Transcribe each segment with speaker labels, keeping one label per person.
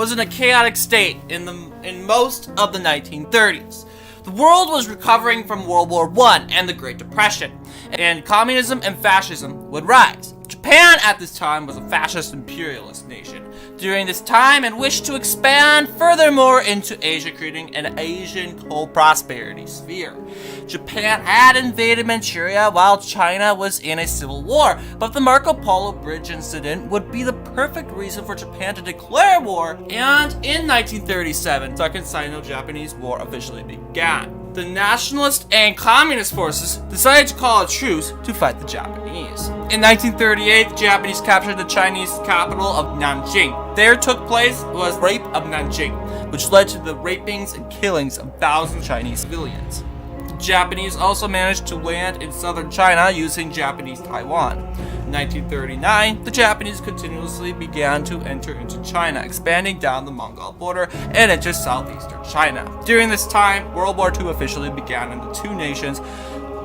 Speaker 1: was in a chaotic state in most of the 1930s. The world was recovering from World War I and the Great Depression, and communism and fascism would rise. Japan at this time was a fascist imperialist nation during this time and wished to expand furthermore into Asia, creating an Asian co-prosperity sphere. Japan had invaded Manchuria while China was in a civil war, but the Marco Polo Bridge incident would be the perfect reason for Japan to declare war, and in 1937, the Second Sino-Japanese War officially began. The nationalist and communist forces decided to call a truce to fight the Japanese. In 1938, the Japanese captured the Chinese capital of Nanjing. There took place was rape of Nanjing, which led to the rapings and killings of thousands of Chinese civilians. The Japanese also managed to land in southern China using Japanese Taiwan. In 1939, the Japanese continuously began to enter into China, expanding down the Mongol border and into southeastern China. During this time, World War II officially began, and the two nations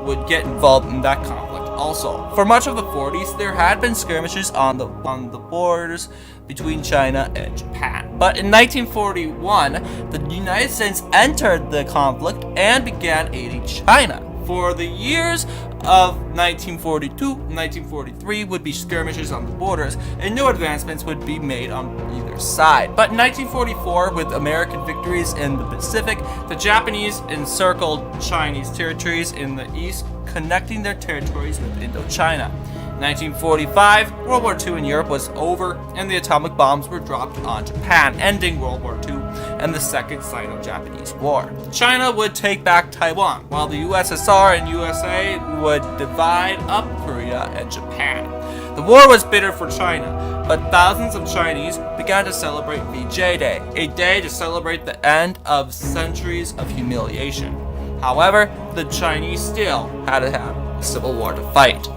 Speaker 1: would get involved in that conflict also. For much of the 40s, there had been skirmishes on the borders between China and Japan. But in 1941, the United States entered the conflict and began aiding China. For the years of 1942 and 1943 would be skirmishes on the borders, and no advancements would be made on either side. But in 1944, with American victories in the Pacific, the Japanese encircled Chinese territories in the east, connecting their territories with Indochina. In 1945, World War II in Europe was over, and the atomic bombs were dropped on Japan, ending World War II and the Second Sino-Japanese War. China would take back Taiwan, while the USSR and USA would divide up Korea and Japan. The war was bitter for China, but thousands of Chinese began to celebrate VJ Day, a day to celebrate the end of centuries of humiliation. However, the Chinese still had to have a civil war to fight.